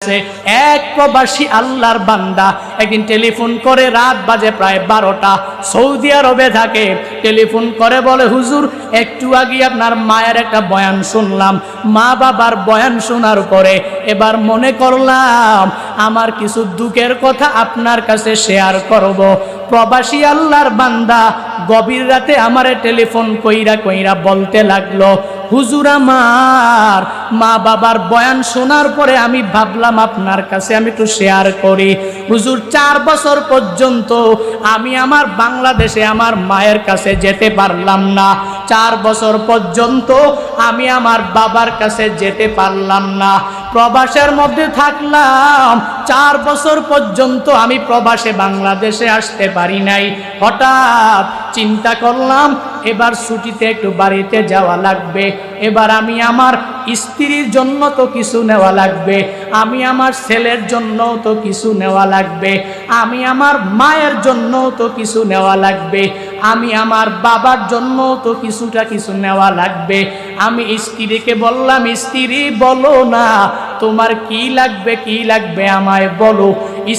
গেছে। এক প্রবাসী আল্লাহর বান্দা একদিন টেলিফোন করে, রাত বাজে প্রায় 12টা, সৌদি আরবে থাকে। টেলিফোন করে বলে, হুজুর একটু আগে আপনার মায়ের একটা বয়ান শুনলাম। মা বাবার বয়ান শোনার পরে এবার মনে করলাম আমার কিছু দুঃখের কথা আপনার কাছে শেয়ার করব। প্রবাসী আল্লাহর বান্দা গভীর রাতে আমারে টেলিফোন কইরা কইরা বলতে লাগলো, হুজুর আমার মা বাবার বয়ান শোনার পরে আমি ভাবলাম আপনার কাছে আমি একটু শেয়ার করি। হুজুর 4 বছর পর্যন্ত আমি আমার বাংলাদেশে আমার মায়ের কাছে যেতে পারলাম না। 4 বছর পর্যন্ত আমি আমার বাবার কাছে যেতে পারলাম না। প্রবাসের মধ্যে থাকলাম, 4 বছর পর্যন্ত আমি প্রবাসে বাংলাদেশে আসতে পারি নাই। হঠাৎ চিন্তা করলাম এবার ছুটিতে একটু বাড়িতে যাওয়া লাগবে। এবার আমি আমার স্ত্রীর জন্য তো কিছু নেওয়া লাগবে, আমি আমার ছেলের জন্য তো কিছু নেওয়া লাগবে, আমি আমার মায়ের জন্য তো কিছু নেওয়া লাগবে, আমি আমার বাবার জন্য তো কিছু নেওয়া লাগবে। আমি স্ত্রীকে বললাম, স্ত্রী বলো না তোমার কি লাগবে আমায় বলো।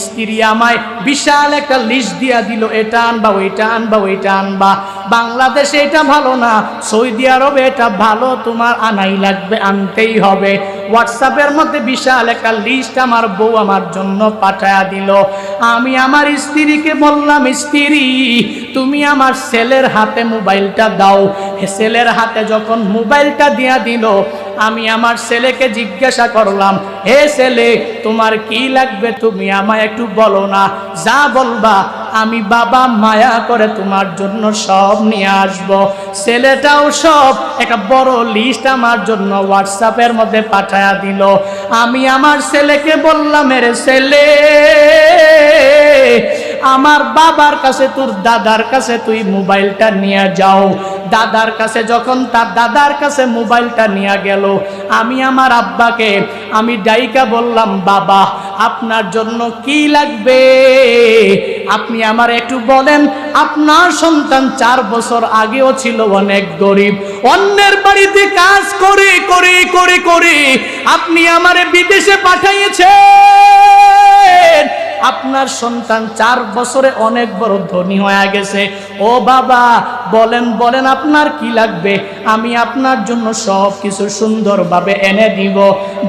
স্ত্রী আমায় বিশাল একটা লিস্ট দিয়া দিল, এটা আনবা ওইটা আনবা ওইটা আনবা, বাংলাদেশে এটা ভালো না, সৌদি আরবে এটা ভালো, তোমার আনাই লাগবে, আনতেই হবে। হোয়াটসঅ্যাপের মধ্যে বিশাল একটা লিস্ট আমার বউ আমার জন্য পাঠায়া দিল। আমি আমার স্ত্রীকে বললাম, স্ত্রী তুমি আমার ছেলের হাতে মোবাইলটা দাও। ছেলের হাতে যখন মোবাইলটা দিয়া দিল, আমি আমার ছেলেকে জিজ্ঞাসা করলাম, হে ছেলে তোমার কি লাগবে তুমি আমায় একটু বলো না, যা বলবা আমি বাবা মায়া করে তোমার জন্য সব নিয়ে আসব। ছেলেটাও সব একটা বড় লিস্ট আমার জন্য হোয়াটসঅ্যাপের মধ্যে পাঠায়া দিল। আমি আমার ছেলেকে বললাম, এরে ছেলে আমার বাবার কাছে তোর দাদার কাছে তুই মোবাইলটা নিয়ে যাও। দাদার কাছে যখন তার দাদার কাছে মোবাইলটা নিয়ে গেল, আমি আমার আব্বাকে আমি ডাইকা বললাম, বাবা আপনার জন্য কি লাগবে আপনি আমার একটু বলেন। আপনার সন্তান 4 বছর আগেও ছিল অনেক গরিব, অন্যের বাড়িতে কাজ করে করে করে করে আপনি আমারে বিদেশে পাঠাইয়েছেন। আপনার সন্তান 4 বছরে অনেক বড় ধনী হয়ে গেছে। ও বাবা বলেন বলেন আপনার কি লাগবে, আমি আপনার জন্য সব কিছু সুন্দরভাবে এনে দিব।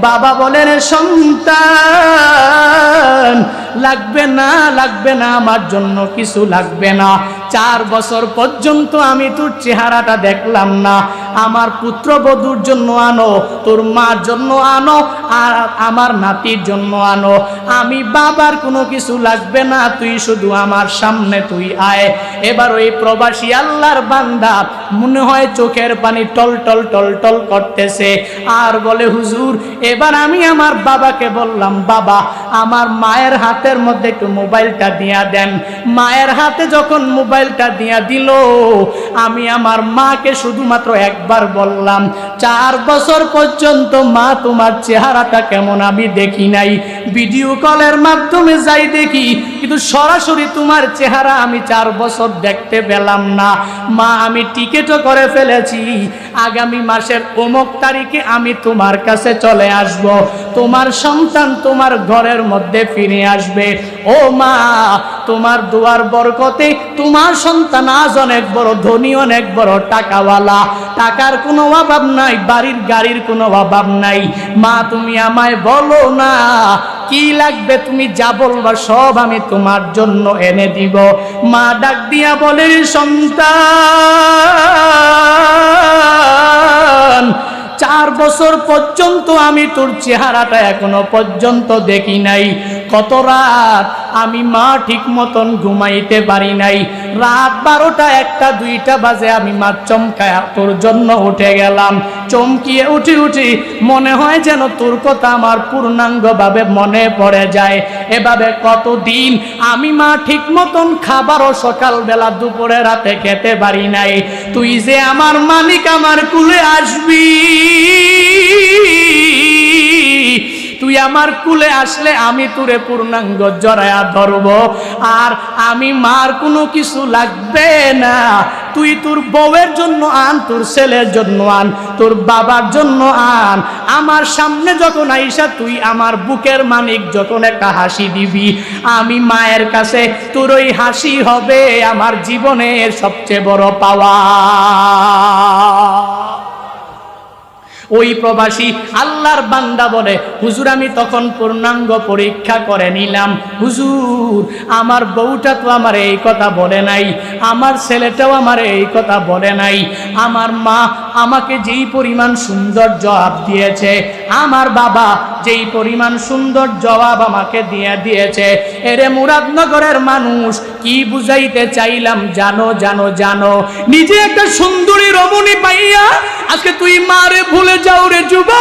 বাবা বলেন, সন্তান লাগবে না আমার জন্য কিছু লাগবে না। 4 বছর পর্যন্ত আমি তোর চেহারাটা দেখলাম না, আমার পুত্রবধূর জন্য আনো, তোর মার জন্য আনো, আর আমার নাতির জন্য আনো। আমি বাবার কোনো কিছু লাগবে না, তুই শুধু আমার সামনে তুই আয়। এবার ওই প্রবাসী আল্লাহর বান্দা মনে হয় চোখের পানি টল টল টল টল করতেছে, আর বলে, হুজুর এবার আমি আমার বাবাকে বললাম, বাবা আমার মায়ের হাতের মধ্যে একটু মোবাইলটা দিয়া দেন। মায়ের হাতে যখন মোবাইলটা দিয়া দিল, আমি আমার মাকে শুধুমাত্র একবার বললাম, 4 বছর পর্যন্ত মা তোমার চেহারাটা কেমন আমি দেখি নাই, ভিডিও কলের মাধ্যমে যাই দেখি, কিন্তু সরাসরি তোমার চেহারা আমি 4 বছর দেখতে পেলাম না। মা আমি টিকেটও করে ফেলেছি, আগামী মাসের অমুক তারিখে আমি তোমার কাছে চলে আসব, তোমার সন্তান তোমার ঘরের মধ্যে ফিরে আসবে। ও মা তোমার দুয়ার বরকতে তোমার সন্তান আজ অনেক বড় ধনী, অনেক বড় টাকাওয়ালা, টাকার কোনো অভাব নাই, বাড়ির গাড়ির কোনো অভাব নাই। মা তুমি আমায় বলো না কি লাগবে, তুমি যা বলবা সব আমি তোমার জন্য এনে দিব। মা ডাক দিয়া বলে, সন্তান 4 বছর পর্যন্ত আমি তোর চেহারাটা এখনো পর্যন্ত দেখি নাই। কত রাত আমি মা ঠিক মতন ঘুমাইতে পারি নাই, রাত 12টা 1টা 2টা বাজে আমি মা চমকায় তোর জন্য উঠে গেলাম। চমকিয়ে উঠি মনে হয় যেন তোর কথা আমার পূর্ণাঙ্গভাবে মনে পড়ে যায়। এভাবে কতদিন আমি মা ঠিক মতন খাবারও সকালবেলা দুপুরে রাতে খেতে পারি নাই। তুই যে আমার মালিক, আমার কুলে আসবি, তুই আমার কুলে আসলে আমি তোরে পূর্ণাঙ্গ জড়ায়া ধরব, আর আমি মার কোনো কিছু লাগবে না। তুই তোর বউয়ের জন্য আন, তোর ছেলের জন্য আন, তোর বাবার জন্য আন। আমার সামনে যখন আইসা তুই আমার বুকের মানিক যখন একটা হাসি দিবি, আমি মায়ের কাছে তোর ওই হাসি হবে আমার জীবনের সবচেয়ে বড় পাওয়া। ওই প্রবাসী আল্লাহর বান্দা বলে, হুজুর আমি তখন পূর্ণাঙ্গ পরীক্ষা করে নিলাম, হুজুর আমার বউটা তো আমার এই কথা বলে নাই, আমার ছেলেটাও আমার এই কথা বলে নাই, আমার মা আমাকে যেই পরিমাণ সুন্দর জবাব দিয়েছে, আমার বাবা যেই পরিমাণ সুন্দর জবাব আমাকে দিয়েছে, এরে মুরাদনগরের মানুষ কি বুঝাইতে চাইলাম জানো জানো জানো? নিজে একটা সুন্দরী রমণী পাইয়া আজকে তুই মারে ভুলে যাও রে যুবক।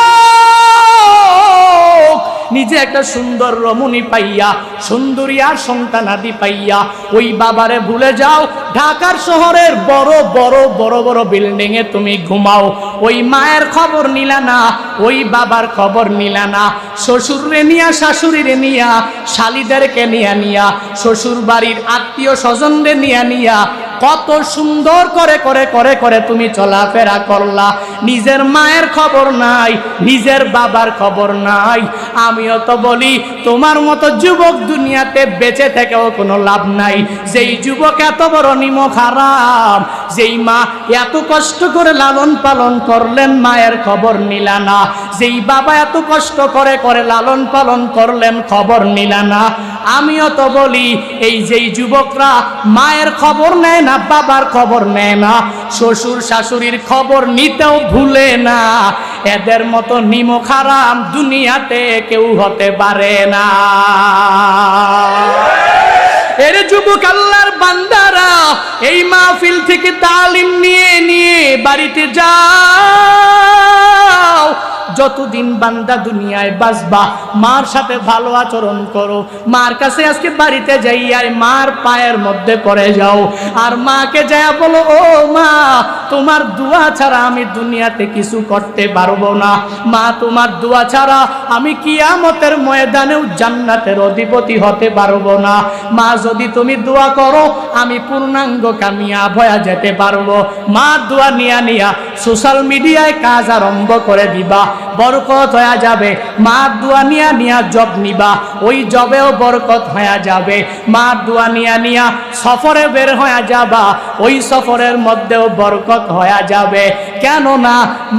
নিজে একটা সুন্দর রমণী পাইয়া, সুন্দরী আর সন্তানাদি পাইয়া ওই বাবারে ভুলে যাও। ঢাকার শহরের বড় বড় বড় বড় বিল্ডিং এ তুমি ঘুমাও, ওই মায়ের খবর নিলা না, ওই বাবার খবর নিলা না। শ্বশুরে নিয়া, শাশুড়িরে নিয়া, শালিদেরকে নিয়া শ্বশুর বাড়ির আত্মীয় স্বজনদের নিয়া কত সুন্দর করে করে করে করে তুমি চলাফেরা করলা। নিজের মায়ের খবর নাই, নিজের বাবার খবর নাই। আমিও তো বলি তোমার মতো যুবক দুনিয়াতে বেঁচে থেকেও কোনো লাভ নাই। যেই যুবক এত বড় নিমক হারাম, যেই মা এত কষ্ট করে লালন পালন করলেন মায়ের খবর নিলা না, যেই বাবা এত কষ্ট করে করে লালন পালন করলেন খবর নিলা না। আমিও তো বলি এই যেই যুবকরা মায়ের খবর নেয় না, বাবার খবর নেয় না, শ্বশুর শাশুড়ির খবর নিতেও ভুলে না, এদের মতো নিমক হারাম দুনিয়াতে কেউ হতে পারে না। এর যুবক আল্লাহর বান্দারা এই মাহফিল থেকে তালিম নিয়ে নিয়ে বাড়িতে যাও। যতদিন বান্দা দুনিয়ায় বাঁচবা মার সাথে ভালো আচরণ করো। মার কাছে আজকে বাড়িতে যাইয়া মার পায়ের মধ্যে পড়ে যাও, আর মাকে যাইয়া বলো, ও মা তোমার দোয়া ছাড়া আমি দুনিয়াতে কিছু করতে পারবো না। মা তোমার দোয়া ছাড়া আমি কিয়ামতের ময়দানেও জান্নাতের অধিপতি হতে পারবো না। মা যদি তুমি দোয়া করো আমি পূর্ণাঙ্গ কামিয়াব হয়ে যেতে পারবো। মা দোয়া নিয়া সোশ্যাল মিডিয়ায় কাজ আরম্ভ করে দিবা, বরকত হয়ে যাবে। মা দোয়া নিয়া জব নিবা, ওই জবেও বরকত হয়ে যাবে। মা দোয়া নিয়া সফরে বের হয়ে যাবা, ওই সফরের মধ্যেও বরকত হয়ে যাবে। কেন না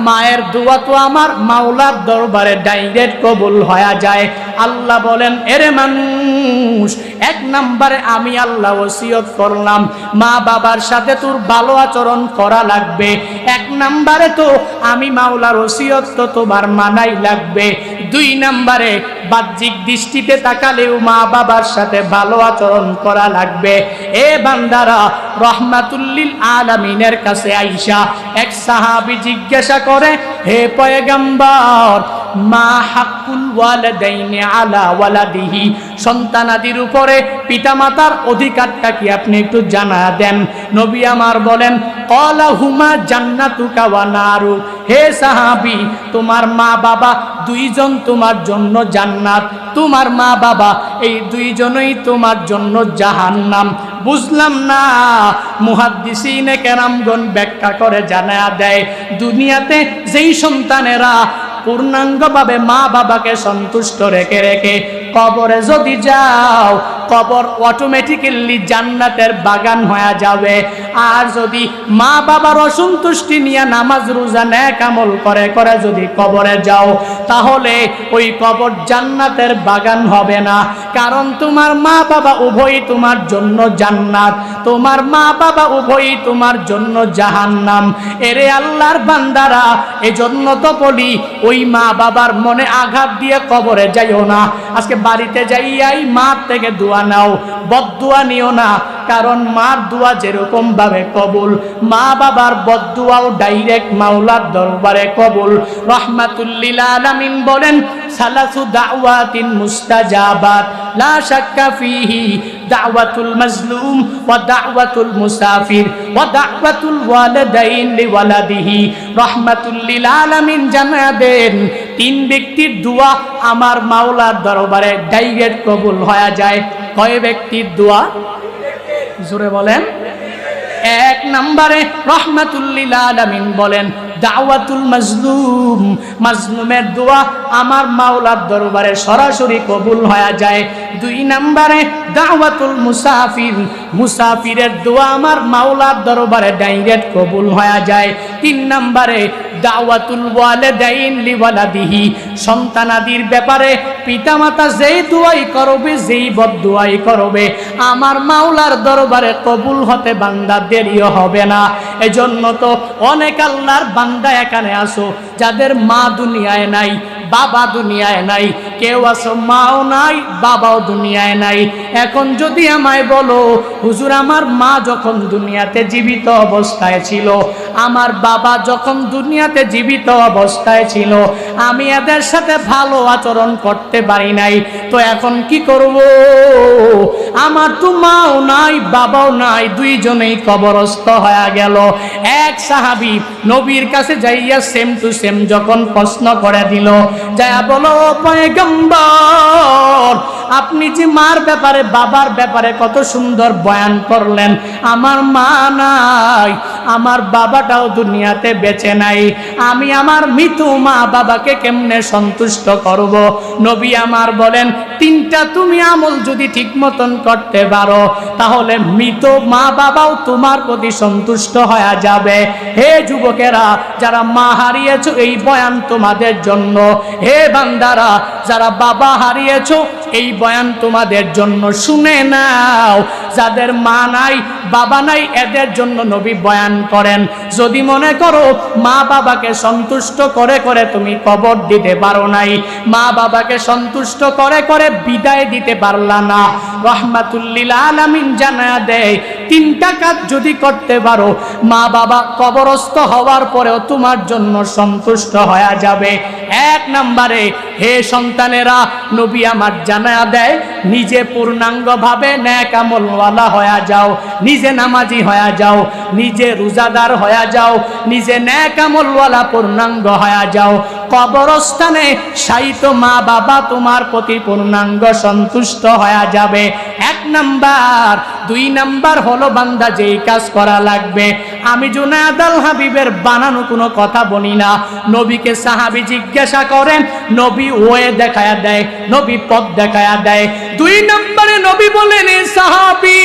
মায়ের দোয়া তো আমার মাওলার দরবারে ডাইরেক্ট কবুল হয়ে যায়। আল্লাহ বলেন, এরে মানুষ, এক নম্বরে আমি আল্লাহ ওসিয়ত করলাম মা বাবার সাথে তোর ভালো আচরণ করা লাগবে। এক নম্বরে তো আমি মাওলার ওসিয়ত তো তোমার মানাই লাগবে। দুই নম্বরে বাহ্যিক দৃষ্টিতে তাকালেও মা বাবার সাথে ভালো আচরণ করা লাগবে। এ বান্দারা, রহমাতুল্লিল আলামিনের কাছে আইসা এক সাহাবী জিজ্ঞাসা করে, হে পয়গম্বর, মা হাক্কুল ওয়ালিদাইনি আলা ওয়ালাদিহি, সন্তানাদির উপরে পিতামাতার অধিকারটা কি আপনি একটু জানা দেন। নবী আমার বলেন, ক্বালা হুমা জান্নাতুকা ওয়া নারু। হে সাহাবী, তোমার মা বাবা দুইজন তোমার জন্য জান্নাত, তোমার মা বাবা এই দুইজনই তোমার জন্য জাহান্নাম। বুঝলাম না। মুহাদ্দিসিনে কেরামগণ ব্যাখ্যা করে জানা দেয়, দুনিয়াতে যেই সন্তানেরা পূর্ণাঙ্গভাবে মা বাবাকে সন্তুষ্ট রেখে রেখে কবরে যদি যাও, কবর অটোমেটিক্যালি জান্নাতের বাগান হয়ে যাবে। আর যদি মা বাবার অসন্তুষ্টি নিয়ে নামাজ রোজা নেক আমল করে করে যদি কবরে যাও, তাহলে ওই কবর জান্নাতের বাগান হবে না। কারণ তোমার মা বাবা উভয়ই তোমার জন্য জান্নাত, তোমার মা বাবা উভয়ই তোমার জন্য জাহান্নাম। এরে আল্লাহর বান্দারা, এজন্য তো বলি ওই মা বাবার মনে আঘাত দিয়ে কবরে যাইও না। আজকে বাড়িতে যাইয়াই মার থেকে দোয়া নাও, বদদুয়া নিও না। কারণ মার দোয়া যেরকম ভাবে কবুল, মা বাবার বদদুয়াও ডাইরেক্ট মাওলার দরবারে কবুল। রহমাতুল্লিল আলামিন বলেন, সালাসু দাওয়াতিন মুস্তাজাবাত লা শাক্কা ফিহি, দাওয়াতুল মাজলুম ওয়া দাওয়াতুল মুসাফির ওয়া দাওয়াতুল ওয়ালিদাইন লিওয়ালাদিহি। রহমাতুল্লিল আলামিন জানা দেন, তিন ব্যক্তির দোয়া আমার মাওলার দরবারে ডাইরেক্ট কবুল হয়ে যায়। কয় ব্যক্তির দোয়া? জোরে বলেন। এক নম্বরে রহমাতুল লিল আলামিন বলেন দাওয়াতুল মাজলুম, মাজলুমের দোয়া আমার মাওলার দরবারে সরাসরি কবুল হয়ে যায়। দুই নম্বরে দাওয়াতুল মুসাফির, মুসাফিরের দোয়া আমার মাওলার দরবারে ডাইরেক্ট কবুল হয়ে যায়। তিন নম্বরে দাওয়াতুল ওয়ালিদাইন লিওয়ালাদিহি, সন্তানাদির ব্যাপারে পিতামাতা যেই দোয়াই করবে, যেই বদদোয়াই করবে, আমার মাওলার দরবারে কবুল হতে বান্দা দেরিও হবে না। এজন্য তো অনেক আল্লাহর বান্দা এখানে আসো যাদের মা দুনিয়ায় নাই, বাবা দুনিয়ায় নাই, কেউ আসো মাও নাই, বাবাও দুনিয়ায় নাই। এখন যদি আমায় বলো হুজুর আমার মা যখন দুনিয়াতে জীবিত অবস্থায় ছিল, আমার বাবা যখন দুনিয়াতে জীবিত অবস্থায় ছিল, আমি এদের সাথে ভালো আচরণ করতে পারি নাই, তো এখন কি করব? আমার তো মাও নাই, বাবাও নাই, দুইজনেই কবরস্থ হয়ে গেল। এক সাহাবী নবীর কাছে যাইয়া সেম টু সেম যখন প্রশ্ন করে দিল, যায়া বলো পয়গম্বর আপনি যে মার ব্যাপারে বাবার ব্যাপারে কত সুন্দর বয়ান করলেন, আমার মা নাই, আমার বাবাটাও দুনিয়াতে বেঁচে নাই, আমি আমার মৃত মা বাবাকে কেমনে সন্তুষ্ট করব? নবী আমার বলেন তিনটা তুমি আমল যদি ঠিক মতন করতে পারো তাহলে মৃত মা বাবাও তোমার প্রতি সন্তুষ্ট হয়ে যাবে। হে যুবকেরা যারা মা হারিয়েছো এই বয়ান তোমাদের জন্য, হে বান্দারা যারা বাবা হারিয়েছো এই বয়ান তোমাদের জন্য, শুনে নাও। যাদের মা নাই বাবা নাই এদের জন্য নবী বয়ান করেন, যদি মনে করো মা বাবাকে সন্তুষ্ট করে করে তুমি কবর দিতে পারো নাই, মা বাবাকে সন্তুষ্ট করে করে বিদায় দিতে পারলা না, রহমাতুল লিল আলামিন জানায়া দেয় তিনটা কাজ যদি করতে পারো মা বাবা কবরস্থ হওয়ার পরেও তোমার জন্য সন্তুষ্ট হয়ে যাবে। এক নম্বরে হে সন্তানেরা নবী আমার জানায়া দেয় নিজে পূর্ণাঙ্গভাবে নেক আমলওয়ালা হয়ে যাও, নিজে নামাজি হয়ে যাও, নিজে রোজাদার হয়ে যাও, নিজে নেক আমলওয়ালা পূর্ণাঙ্গ হয়ে যাও। কবরস্থানে শায়িত মা বাবা তোমার প্রতি পূর্ণাঙ্গ সন্তুষ্ট হয়ে যাবে। এক নাম্বার। দুই নাম্বার হলো বান্দা যেই কাজ করা লাগবে, আমি জুনায়েদ আল হাবিবের বানানো কোনো কথা বলি না। নবীকে সাহাবী জিজ্ঞাসা করেন, নবী ওয়ে দেখায়া দেয়, নবী পথ দেখায়া দেয়। দুই নম্বরে নবী বলেন সাহাবী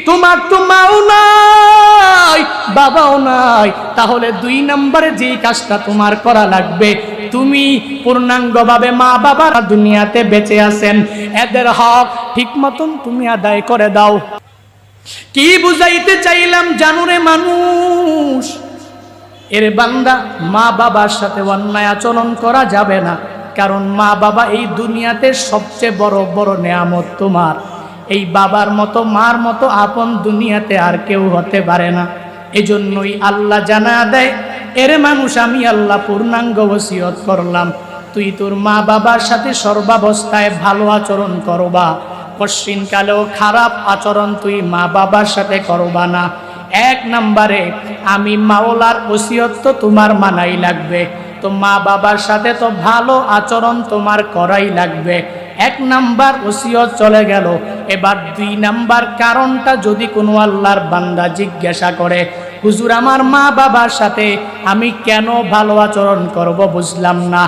তোমার তো মাও নাই বাবাও নাই, তাহলে দুই নম্বরে যেই কাজটা তোমার করা লাগবে, তুমি পূর্ণাঙ্গভাবে মা বাবার দুনিয়াতে বেঁচে আছেন এদের হক ঠিক মতন তুমি আদায় করে দাও। কি বুঝাইতে চাইলাম জানুরে মানুষ, এর বান্দা মা বাবার সাথে অন্যায় আচরণ করা যাবে না, কারণ মা বাবা এই দুনিয়াতে সবচেয়ে বড় বড় নেয়ামত তোমার। এই বাবার মতো মার মতো আপন দুনিয়াতে আর কেউ হতে পারে না। এজন্যই আল্লাহ জানা দেয় এরে মানুষ আমি আল্লাহ পূর্ণাঙ্গ ওসিয়ত করলাম, তুই তোর মা বাবার সাথে সর্বাবস্থায় ভালো আচরণ করবা, কশ্চিনকালেও খারাপ আচরণ তুই মা বাবার সাথে করবা না। এক নম্বরে আমি মাওলার ওসিয়ত তো তোমার মানাই লাগবে, তো মা বাবার সাথে তো ভালো আচরণ তোমার করাই লাগবে। এক নাম্বার ওসিয়ত চলে গেল। এবার দুই নাম্বার কারণটা যদি কোনো আল্লাহর বান্দা জিজ্ঞাসা করে, হুজুর আমার মা বাবার সাথে আমি কেন ভালো আচরণ করব বুঝলাম না।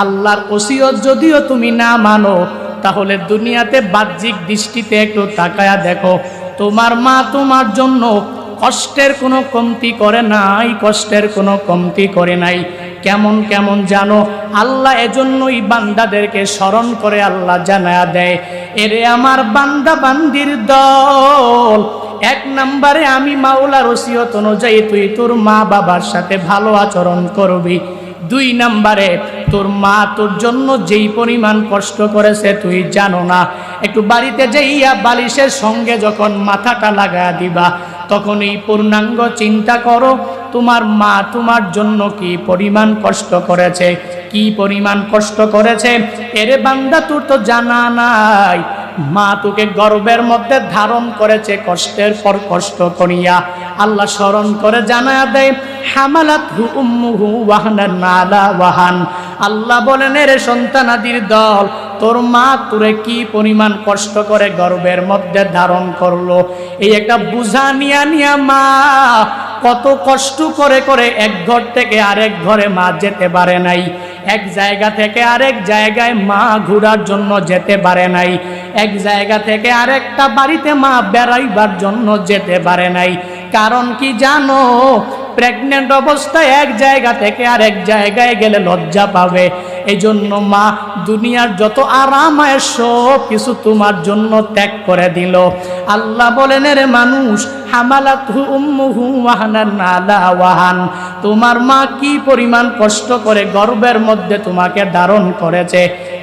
আল্লাহর ওসিয়ত যদিও তুমি না মানো, তাহলে দুনিয়াতে বাহ্যিক দৃষ্টিতে একটু তাকায়া দেখো, তোমার মা তোমার জন্য কষ্টের কোনো কমতি করে নাই, কষ্টের কোনো কমতি করে নাই। কেমন কেমন জানো আল্লাহ এজন্যই বান্দাদেরকে স্মরণ করে আল্লাহ জানায়া দেয়, এরে আমার বান্দা বান্দির দল, এক নম্বরে আমি মাওলার ওসিয়ত অনুযায়ী তুই তোর মা বাবার সাথে ভালো আচরণ করবি। দুই নম্বরে তোর মা তোর জন্য যেই পরিমাণ কষ্ট করেছে তুই জানো না। একটু বাড়িতে যাইয়া বালিশের সঙ্গে যখন মাথাটা লাগা দিবা, তখন এই পূর্ণাঙ্গ চিন্তা করো তোমার মা তোমার জন্য কি পরিমাণ কষ্ট করেছে, কি পরিমাণ কষ্ট করেছে। এরে বান্দা তোর তো জানা নাই, মা তোকে গর্ভের মধ্যে ধারণ করেছে কষ্টের পর কষ্ট করিয়া। আল্লাহ স্মরণ করে জানায়া দেয় হামালাতহু উম্মুহু ওয়াহনান আলা ওয়াহান। আল্লাহ বলেন রে সন্তানাদির দল, তোর মা তোরে কি পরিমাণ কষ্ট করে গর্ভের মধ্যে ধারণ করলো। এই একটা বুঝা নিয়া নিয়া মা কত কষ্ট করে করে এক ঘর থেকে আরেক ঘরে মা যেতে পারে নাই, এক জায়গা থেকে আরেক জায়গায় মা ঘোরার জন্য যেতে পারে নাই, এক জায়গা থেকে আরেকটা বাড়িতে মা বেড়াইবার জন্য যেতে পারে নাই। কারণ কি জানো? প্রেগনেন্ট অবস্থায় এক জায়গা থেকে আরেক জায়গায় গেলে লজ্জা পাবে। এই জন্য মা দুনিয়ার যত আরাম আয়েশ সব কিছু তোমার জন্য ত্যাগ করে দিল। আল্লাহ বলেন রে মানুষ, হামালাতহু উম্মুহু ওয়াহানান আলা ওয়াহান। তোমার মা কি পরিমাণ কষ্ট করে গর্ভের মধ্যে তোমাকে ধারণ করেছে।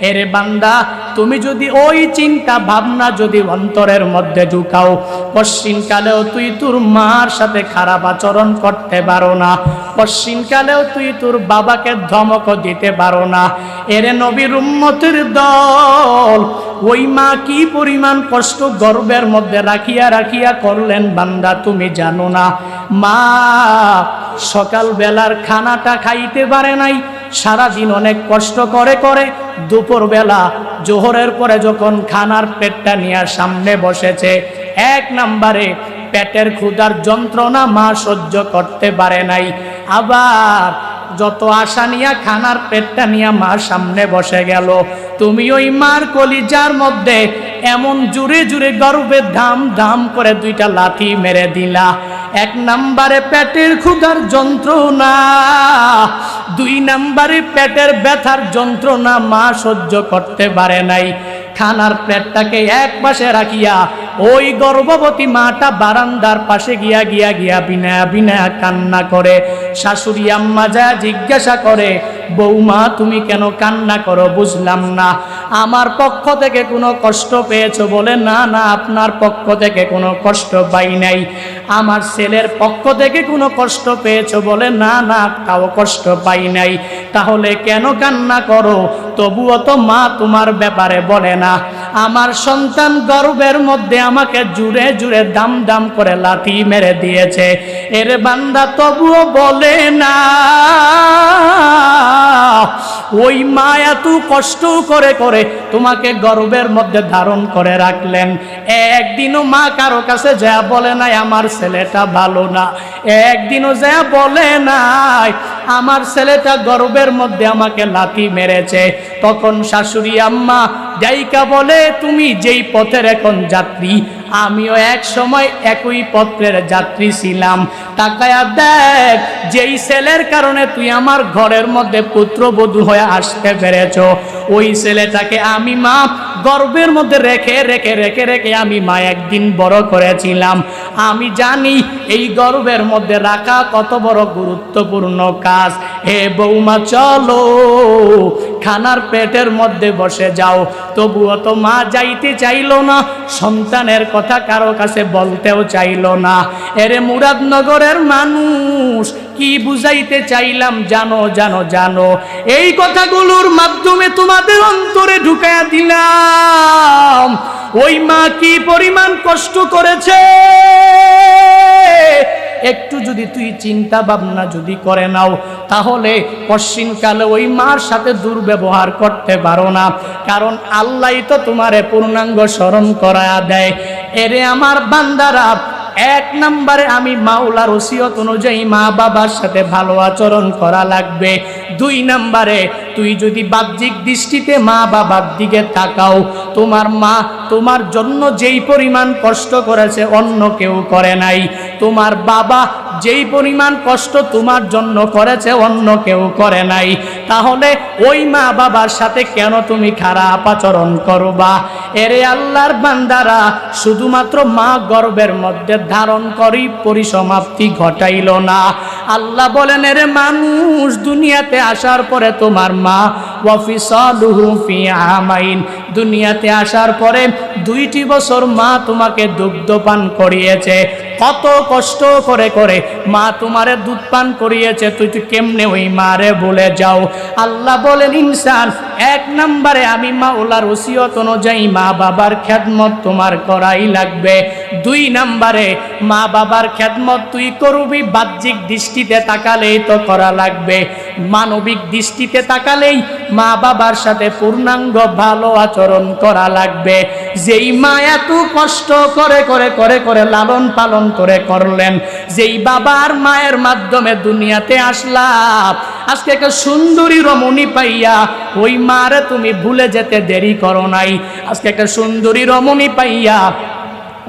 এরে বান্দা, তুমি যদি ওই চিন্তা ভাবনা যদি অন্তরের মধ্যে ঢুকাও, পশ্চিমকালেও তুই তোর মার সাথে খারাপ আচরণ করতে পারো না, পশ্চিমকালেও তুই তোর বাবাকে ধমক দিতে পারো না। এরে নবীর উম্মতের দল, ওই মা কি পরিমাণ কষ্ট গর্ভের মধ্যে রাখিয়া রাখিয়া করলেন বান্দা তুমি জানো না। মা সকাল বেলার খানাটা খাইতে পারে নাই, সারাদিন অনেক কষ্ট করে করে দুপুরবেলা জোহরের পরে যখন খানার পেটটা নিয়ে সামনে বসেছে, এক নম্বরে পেটের ক্ষুধার যন্ত্রণা মা সহ্য করতে পারে নাই। আবার যত আশা নিয়ে খানার পেটটা নিয়ে মা সামনে বসে গেল, তুমি ওই মার কলিজার মধ্যে এমন জুড়ে জুড়ে গর্বে ধাম ধাম করে দুইটা লাথি মেরে দিলা। এক নম্বরে পেটের ক্ষুধার যন্ত্রণা, দুই নম্বরে পেটের ব্যথার যন্ত্রণা মা সহ্য করতে পারে নাই। খানার প্লেটটাকে এক পাশে রাখিয়া ওই গর্ভবতী মাটা বারান্দার পাশে গিয়া গিয়া গিয়া বিনা বিনা কান্না করে। শাশুড়ি আম্মা যা জিজ্ঞাসা করে, বৌমা তুমি কেন কান্না করো? বুঝলাম না। আমার পক্ষ থেকে কোনো কষ্ট পেয়েছো? বলে না না, আপনার পক্ষ থেকে কোনো কষ্ট পাই নাই। আমার ছেলের পক্ষ থেকে কোনো কষ্ট পেয়েছো? বলে না না, তাও কষ্ট পাই নাই। তাহলে কেন কান্না করো? তবুও তো মা তোমার ব্যাপারে বলে না। আমার সন্তান গর্ভের মধ্যে আমাকে জুড়ে জুড়ে দাম দাম করে লাথি মেরে দিয়েছে। এর বান্দা তবুও বলে না। ওই মা এত কষ্ট করে করে তোমাকে গর্ভের মধ্যে ধারণ করে রাখলেন, একদিনও মা কারো কাছে যা বলে নাই আমার ছেলেটা ভালো না, একদিনও যা বলে নাই আমার ছেলেটা গর্ভের মধ্যে আমাকে লাথি মেরেছে। তখন শাশুড়ি আম্মা যাইকা বলে, তুমি যেই পথের এখন যাত্রী, আমিও এক সময় একই পথের যাত্রী ছিলাম। তাকায়া দেখ, যেই ছেলের কারণে তুই আমার ঘরের মধ্যে পুত্রবধূ হয়ে আসতে পেরেছ, ওই ছেলেটাকে আমি মা গর্ভের মধ্যে রেখে রেখে রেখে রেখে আমি মা একদিন বড় করেছিলাম। আমি জানি এই গর্ভের মধ্যে রাখা কত বড় গুরুত্বপূর্ণ কাজ। হে বৌমা চলো, খানার পেটের মধ্যে বসে যাও। তবুও তো মা যাইতে চাইল না, সন্তানের কথা কারো কাছে বলতেও চাইল না। এরে মুরাদনগরের মানুষ, কি বুঝাইতে চাইলাম জানো জানো জানো? এই কথাগুলোর মাধ্যমে তোমাদের অন্তরে ঢুকাইয়া দিলাম ওই মা কি পরিমাণ কষ্ট করেছে। একটু যদি তুই চিন্তা ভাবনা যদি করে নাও, তাহলে পশ্চিমকালে ওই মার সাথে দুর্ব্যবহার করতে পারো না। কারণ আল্লাহ তো তোমারে পূর্ণাঙ্গ স্মরণ করায়া দেয়। এরে আমার বান্দারা, এক নম্বরে আমি মাওলার ওসিয়ত অনুযায়ী মা বাবার সাথে ভালো আচরণ করা লাগবে। দুই নম্বরে তুই যদি বাহ্যিক দৃষ্টিতে মা বাবার দিকে তাকাও, তোমার মা তোমার জন্য যেই পরিমাণ কষ্ট করেছে অন্য কেউ করে নাই। তোমার বাবা যেই পরিমাণ কষ্ট তোমার জন্য করেছে অন্য কেউ করে নাই। তাহলে ওই মা বাবার সাথে কেন তুমি খারাপ আচরণ করবা? এরে আল্লাহর বান্দারা, শুধুমাত্র মা গর্ভের মধ্যে ধারণ করি পরিসমাপ্তি ঘটাইল না। আল্লাহ বলেন, এরে মানুষ, দুনিয়াতে আসার পরে তোমার মা ওয়াফিসালুহু ফি আমাইন, দুনিয়াতে আসার পরে 2টি বছর মা তোমাকে দুগ্ধ পান করিয়েছে। কত কষ্ট করে করে মা তোমারে দুধ পান করিয়েছে, তুই কেমনে ওই মারে বলে যাও? আল্লাহ বলেন, ইনসান, এক নম্বরে আমি মাওলার ওসিয়ত অনুযায়ী মা বাবার খেদমত তোমার করাই লাগবে। দুই নম্বরে মা বাবার খেদমত তুই করবি, বাহ্যিক দৃষ্টিতে তাকালেই তো করা লাগবে, মানবিক দৃষ্টিতে তাকালেই মা বাবার সাথে পূর্ণাঙ্গ ভালো আচরণ করা লাগবে। যেই মা এত কষ্ট করে করে করে করে লালন পালন করে করলেন, যেই বাবার মায়ের মাধ্যমে দুনিয়াতে আসলাম, আজকে একটা সুন্দরী রমণী পাইয়া ওই মারে তুমি ভুলে যেতে দেরি করো নাই। আজকে একটা সুন্দরী রমণী পাইয়া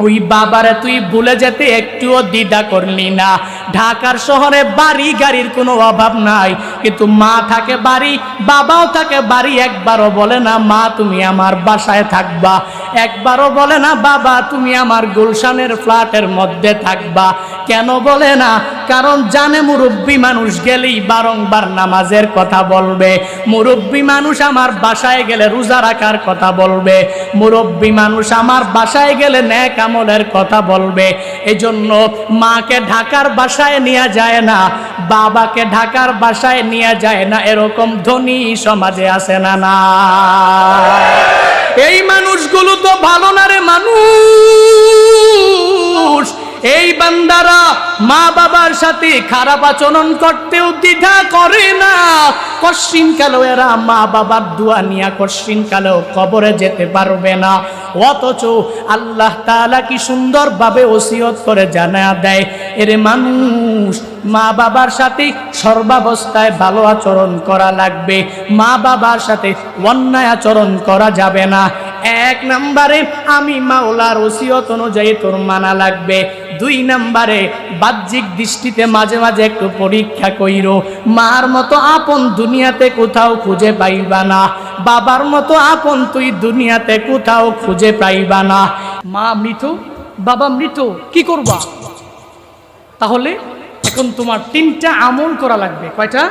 ওই বাবারে তুই ভুলে যেতে একটুও দ্বিধা করলি না। ঢাকার শহরে বাড়ি গাড়ির কোনো অভাব নাই, কিন্তু মা থাকে বাড়ি, বাবাও থাকে বাড়ি। একবারও বলে না মা তুমি আমার বাসায় থাকবা, একবারও বলে না বাবা তুমি আমার গুলশানের ফ্ল্যাটের মধ্যে থাকবা। কেন বলে না? কারণ জানে মুরব্বী মানুষ গেলেই বারংবার নামাজের কথা বলবে, মুরব্বী মানুষ আমার বাসায় গেলে রোজা রাখার কথা বলবে, মুরব্বী মানুষ আমার বাসায় গেলে নেক আমলের কথা বলবে। এজন্য মাকে ঢাকার বাসায় নিয়ে যায় না, বাবাকে ঢাকার বাসায় নিয়ে যায় না, এরকম ধনী সমাজে আছে না? না, এই মানুষগুলো তো ভালো না রে মানুষ। এই বান্দারা মা বাবার সাথে খারাপ আচরণ করতেও দ্বিধা করে না। কশিন কালেও এরা মা বাবার দোয়া নিয়া কশিন কালেও কবরে যেতে পারবে না। অথচ আল্লাহ তাআলা কি সুন্দরভাবে ওসিয়ত করে জানা দেয়, এরে মানুষ মা বাবার সাথে সর্বাবস্থায় ভালো আচরণ করা লাগবে, মা বাবার সাথে অন্যায় আচরণ করা যাবে না। এক নম্বরে আমি মাওলার ওসিয়ত অনুযায়ী তোর মানা লাগবে। দুই নম্বরে বাহ্যিক দৃষ্টিতে মাঝে মাঝে একটু পরীক্ষা কইরো। মার মতো আপন দুনিয়াতে কোথাও খুঁজে পাইবা না, বাবার মতো আপন তুই দুনিয়াতে কোথাও খুঁজে পাইবা না। মা মৃত, বাবা মৃত, কি করবা? তাহলে এখন তোমার তিনটা আমল করা লাগবে। কয়টা?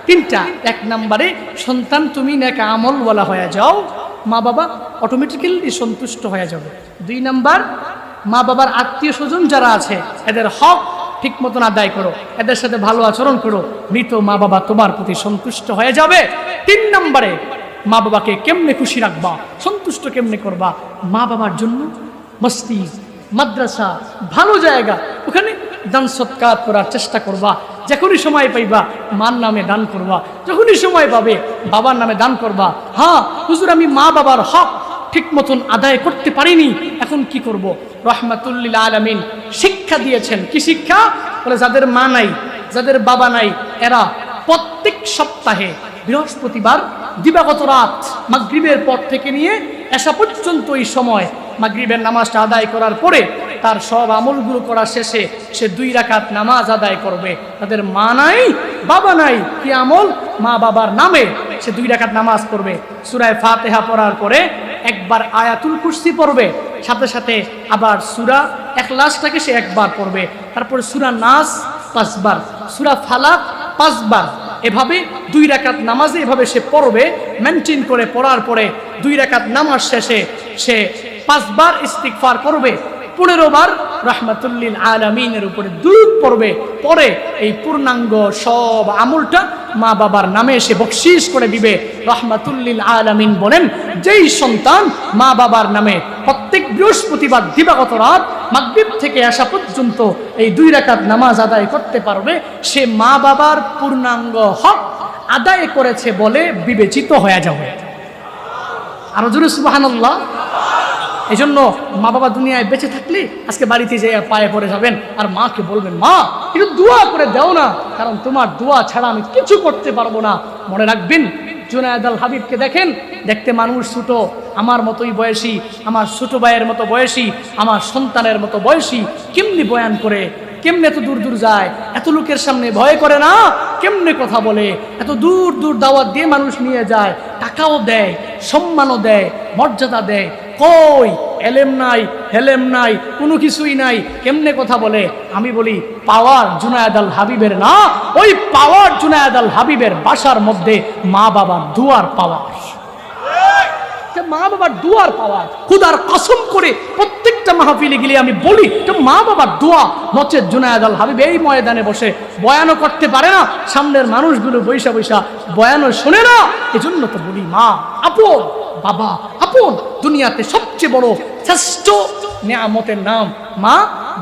তিনটা। এক নম্বরে সন্তান তুমি নেক আমল বলা হয়ে যাও, মা বাবা অটোমেটিক্যালি সন্তুষ্ট হয়ে যাবে। দুই নাম্বার, মা বাবার আত্মীয় স্বজন যারা আছে এদের হক ঠিক মতন আদায় করো, এদের সাথে ভালো আচরণ করো, মৃত মা বাবা তোমার প্রতি সন্তুষ্ট হয়ে যাবে। তিন নম্বরে মা বাবাকে কেমনে খুশি রাখবা, সন্তুষ্ট কেমনে করবা? মা বাবার জন্য মসজিদ, মাদ্রাসা, ভালো জায়গা, ওখানে দান সৎকার করার চেষ্টা করবা। যখনই সময় পাইবা মার নামে দান করবা, যখনই সময় পাবে বাবার নামে দান করবা। হ্যাঁ হুজুর, আমি মা বাবার হক ঠিক মতন আদায় করতে পারিনি, এখন কি করব? রহমাতুল্লিল আলামিন শিক্ষা দিয়েছেন। কি শিক্ষা? বলে যাদের মা নাই, যাদের বাবা নাই, এরা প্রত্যেক সপ্তাহে বৃহস্পতিবার দিবাগত রাত মাগরিবের পর থেকে নিয়ে এসা পর্যন্ত এই সময় মাগরিবের নামাজটা আদায় করার পরে তার সব আমলগুলো করা শেষে সে 2 রাকাত নামাজ আদায় করবে। তাদের মা নাই, বাবা নাই, কি আমল? মা বাবার নামে সে 2 রাকাত নামাজ পড়বে। সূরা ফাতিহা পড়ার পরে একবার আয়াতুল কুরসি পড়বে, সাথে সাথে আবার সূরা ইখলাসটাকে সে একবার পড়বে, তারপরে সূরা নাস 5 বার, সূরা ফালাক 5 বার। এভাবে 2 রাকাত নামাজে এভাবে সে পড়বে। মেনটেন করে পড়ার পরে 2 রাকাত নামাজ শেষে সে 5 বার ইস্তিগফার করবে, 15 বার রহমাতুল্লিল আলামিনের উপরে দুরূদ পড়বে। পরে এই পূর্ণাঙ্গ সব আমলটা মা বাবার নামে এসে বকশিশ করে দিবে। রহমাতুল্লিল আলামিন বলেন, যেই সন্তান মা বাবার নামে প্রত্যেক বৃহস্পতিবার দিবাগত রাত মাগরিব থেকে আসা পর্যন্ত এই 2 রাকাত নামাজ আদায় করতে পারবে, সে মা বাবার পূর্ণাঙ্গ হক আদায় করেছে বলে বিবেচিত হয়ে যাবে। আরো জোরে সুবহানাল্লাহ। এই জন্য মা বাবা দুনিয়ায় বেঁচে থাকলে আজকে বাড়িতে যেয়ে পায়ে পড়ে যাবেন আর মাকে বলবেন, মা একটু দোয়া করে দাও না, কারণ তোমার দোয়া ছাড়া আমি কিছু করতে পারবো না। মনে রাখবেন, জুনায়েদ আল হাবিবকে দেখেন, দেখতে মানুষ ছোট, আমার মতোই বয়সী, আমার ছোট ভাইয়ের মতো বয়সী, আমার সন্তানের মতো বয়সী, কেমনি বয়ান করে, কেমনে এত দূর দূর যায়, এত লোকের সামনে ভয় করে না, কেমনে কথা বলে, এত দূর দূর দাওয়াত দিয়ে মানুষ নিয়ে যায়, টাকাও দেয়, সম্মানও দেয়, মর্যাদা দেয়। কই এলেম নাই, হেলেম নাই, কোনো কিছুই নাই, কেমনে কথা বলে? আমি বলি পাওয়ার জুনায়েদ আল হাবিবের না, ওই পাওয়ার জুনায়েদ আল হাবিবের বাসার মধ্যে মা বাবার দুয়ার পাওয়ার, মা বাবার দুয়ার পাওয়ার। খুদার কসম করে প্রত্যেকটা প্রত্যেকটা মাহফিলে গেলে আমি বলি তো মা বাবার দোয়া নচেত জুনায়েদ আল হাবিব এই ময়দানে বসে বয়ানও করতে পারে না, সামনের মানুষগুলো বৈশা বৈশা বয়ানও শোনে না, এজন্য তো বলি মা আপন, বাবা আপন। দুনিয়াতে সবচেয়ে বড় শ্রেষ্ঠ নিয়ামতের নাম মা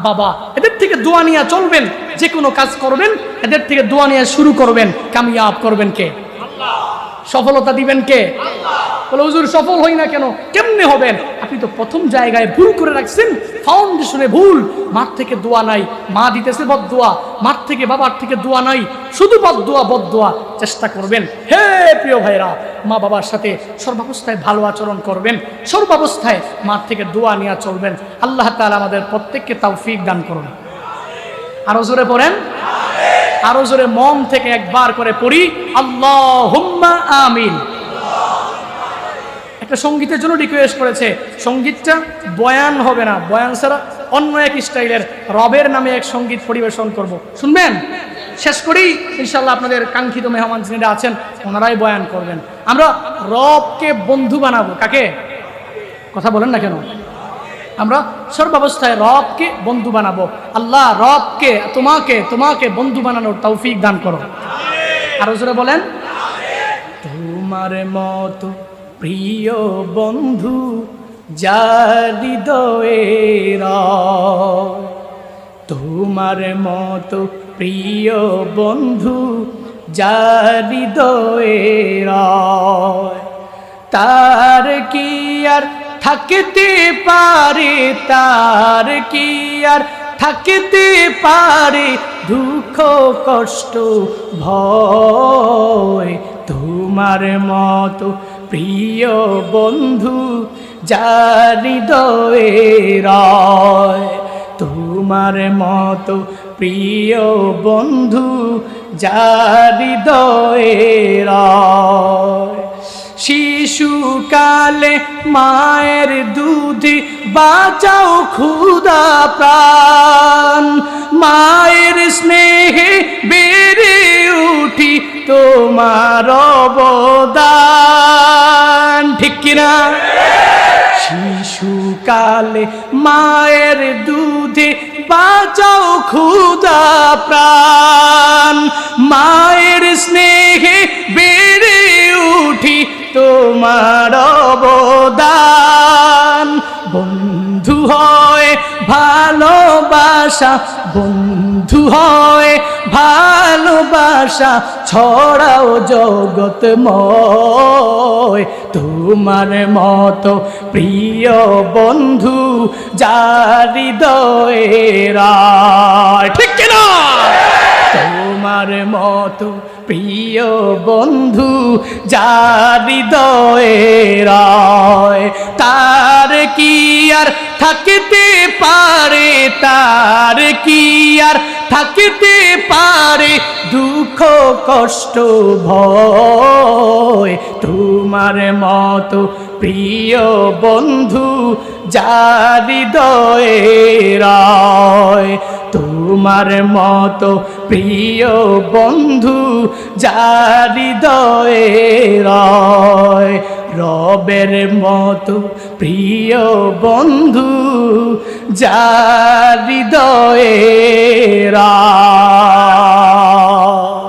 বাবা। এদের থেকে দোয়া নিয়ে চলবেন, যে কোনো কাজ করবেন এদের থেকে দোয়া নিয়ে শুরু করবেন, কামিয়াব করবেন কে? সফলতা দিবেন কে? বলে হুজুর সফল হই না কেন? কেমনে হবেন? আপনি তো প্রথম জায়গায় ভুল করে রাখছেন, ফাউন্ডেশনে ভুল। মার থেকে দোয়া নাই, মা দিতেছে বদদোয়া, মার থেকে বাবার থেকে দোয়া নাই, শুধু বদদোয়া বদদোয়া। চেষ্টা করবেন হে প্রিয় ভাইরা, মা বাবার সাথে সর্বাবস্থায় ভালো আচরণ করবেন, সর্বাবস্থায় মার থেকে দোয়া নিয়ে চলবেন। আল্লাহ তাআলা আমাদের প্রত্যেককে তৌফিক দান করুন। আরো জোরে পড়েন, আরো জোরে মন থেকে একবার করে পড়ি আল্লাহুম্মা আমিন। একটা সঙ্গীতের জন্য রিকোয়েস্ট করেছে, সঙ্গীতটা বয়ান হবে না, বয়ান ছাড়া অন্য এক স্টাইলের রবের নামে এক সঙ্গীত পরিবেশন করব, শুনবেন? শেষ করি ইনশাআল্লাহ। আপনাদের কাঙ্ক্ষিত মেহমান যিনিরা আছেন ওনারাই বয়ান করবেন। আমরা রবকে বন্ধু বানাবো। কাকে? কথা বলেন না কেন? আমরা সর্বাবস্থায় রবকে বন্ধু বানাবো। আল্লাহ রবকে তোমাকে বন্ধু বানানোর তৌফিক দান করো। আরো জোরে বলেন, তোমার মতো প্রিয় বন্ধু যার হৃদয়ে রয়, তোমার মতো প্রিয় বন্ধু যার হৃদয়ে রয়, তার কি আর থাকতে পারে, তার কি আর থাকতে পারে দুঃখ কষ্ট ভয়, তোমার মতো প্রিয় বন্ধু যার হৃদয়ে রয়, তোমার মতো প্রিয় বন্ধু যার হৃদয়ে রয়। শিশুকালে মায়ের দুধে বাঁচাও ক্ষুধা প্রাণ, মায়ের স্নেহে বেড়ে উঠি তোমার অবদান, ঠিক কিনা? শিশুকালে মায়ের দুধে বাঁচাও ক্ষুধা প্রাণ, মায়ের স্নেহে বেড়ে উঠি তোমার অবদান। বন্ধু হয় ভালোবাসা, বন্ধু হয় ভালোবাসা ছড়াও জগৎময়, তোমার মতো প্রিয় বন্ধু যার হৃদয়ে রয়, ঠিক কিনা? তোমার মতো প্রিয় বন্ধু যার হৃদয়ে রয়, তার কি আর থাকতে পারে, তার কি আর থাকতে পারে দুঃখ কষ্ট ভয়, তোমার মতো প্রিয় বন্ধু যার হৃদয়ে রয়, তোমার মতো প্রিয় বন্ধু যার হৃদয়ে রয়, রবের মতো প্রিয় বন্ধু যার হৃদয়ে রয়।